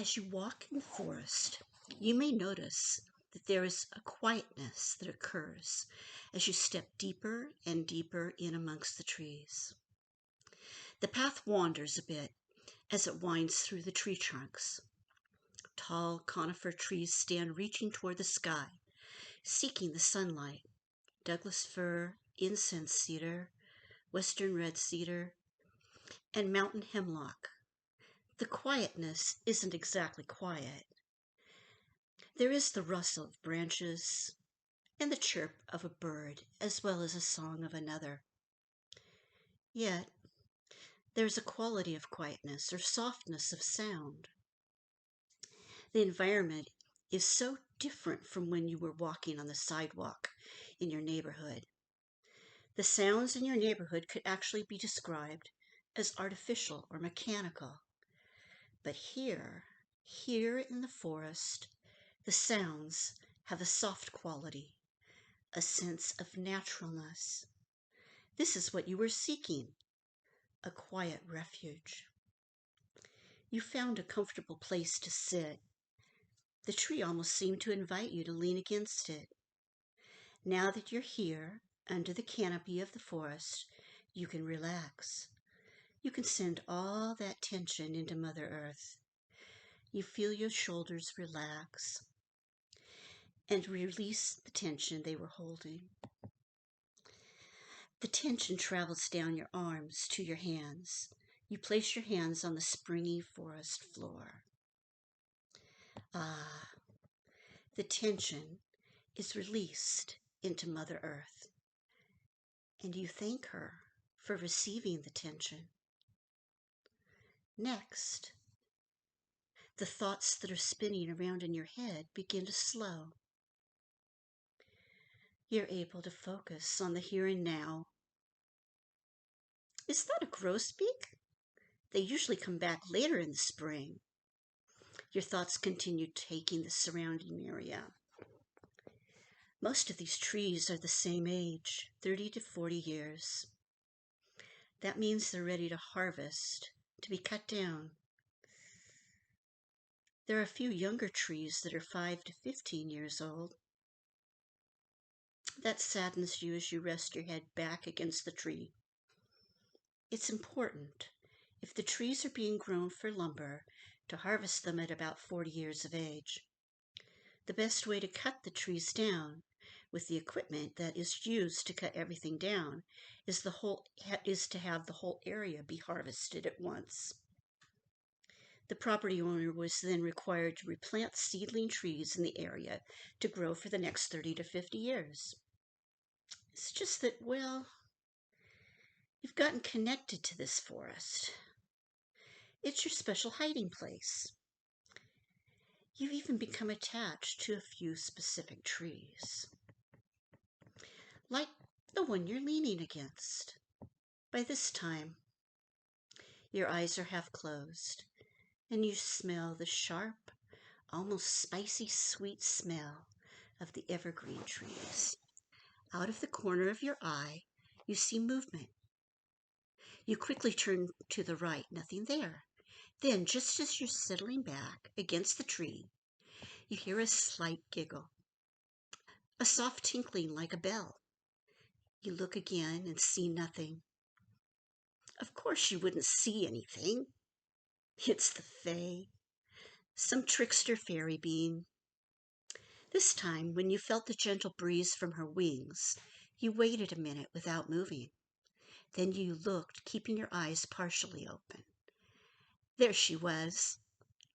As you walk in the forest, you may notice that there is a quietness that occurs as you step deeper and deeper in amongst the trees. The path wanders a bit as it winds through the tree trunks. Tall conifer trees stand reaching toward the sky, seeking the sunlight. Douglas fir, incense cedar, western red cedar, and mountain hemlock. The quietness isn't exactly quiet. There is the rustle of branches and the chirp of a bird, as well as a song of another. Yet, there's a quality of quietness or softness of sound. The environment is so different from when you were walking on the sidewalk in your neighborhood. The sounds in your neighborhood could actually be described as artificial or mechanical. But here in the forest, the sounds have a soft quality, a sense of naturalness. This is what you were seeking, a quiet refuge. You found a comfortable place to sit. The tree almost seemed to invite you to lean against it. Now that you're here, under the canopy of the forest, you can relax. You can send all that tension into Mother Earth. You feel your shoulders relax and release the tension they were holding. The tension travels down your arms to your hands. You place your hands on the springy forest floor. Ah, the tension is released into Mother Earth, and you thank her for receiving the tension. Next, the thoughts that are spinning around in your head begin to slow. You're able to focus on the here and now. Is that a grosbeak? They usually come back later in the spring. Your thoughts continue taking the surrounding area. Most of these trees are the same age, 30 to 40 years. That means they're ready to harvest, to be cut down. There are a few younger trees that are 5 to 15 years old. That saddens you as you rest your head back against the tree. It's important, if the trees are being grown for lumber, to harvest them at about 40 years of age. The best way to cut the trees down with the equipment that is used to cut everything down is to have the whole area be harvested at once. The property owner was then required to replant seedling trees in the area to grow for the next 30 to 50 years. It's just that, well, you've gotten connected to this forest. It's your special hiding place. You've even become attached to a few specific trees, like the one you're leaning against. By this time, your eyes are half closed, and you smell the sharp, almost spicy sweet smell of the evergreen trees. Out of the corner of your eye, you see movement. You quickly turn to the right, nothing there. Then, just as you're settling back against the tree, you hear a slight giggle, a soft tinkling like a bell. You look again and see nothing. Of course you wouldn't see anything. It's the Fae, some trickster fairy being. This time, when you felt the gentle breeze from her wings, you waited a minute without moving. Then you looked, keeping your eyes partially open. There she was.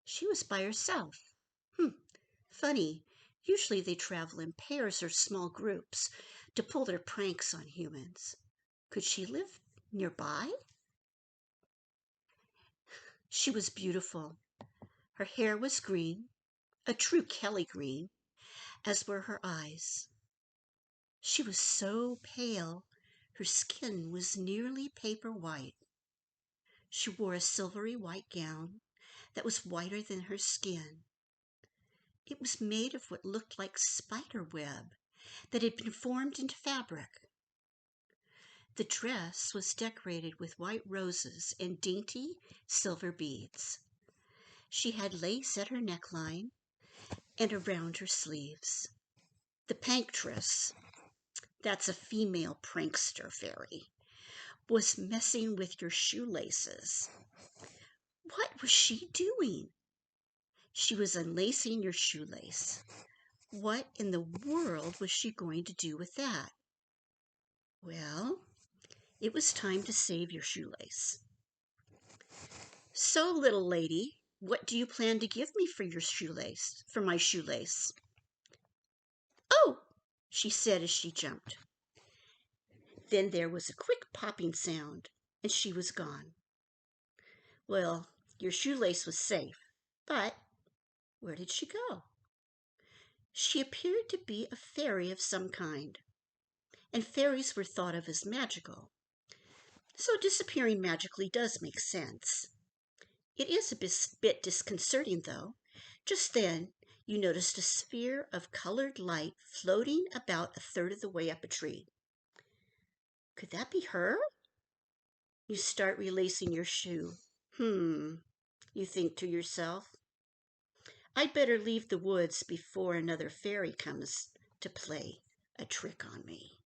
She was by herself. Funny. Usually they travel in pairs or small groups to pull their pranks on humans. Could she live nearby? She was beautiful. Her hair was green, a true Kelly green, as were her eyes. She was so pale, her skin was nearly paper white. She wore a silvery white gown that was whiter than her skin. It was made of what looked like spider web that had been formed into fabric. The dress was decorated with white roses and dainty silver beads. She had lace at her neckline and around her sleeves. The pranktress, that's a female prankster fairy, was messing with your shoelaces. What was she doing? She was unlacing your shoelace. What in the world was she going to do with that? Well, it was time to save your shoelace. So, little lady, what do you plan to give me for my shoelace? Oh, she said as she jumped. Then there was a quick popping sound, and she was gone. Well, your shoelace was safe, but where did she go? She appeared to be a fairy of some kind, and fairies were thought of as magical. So disappearing magically does make sense. It is a bit disconcerting, though. Just then, you noticed a sphere of colored light floating about a third of the way up a tree. Could that be her? You start relacing your shoe. You think to yourself. I'd better leave the woods before another fairy comes to play a trick on me.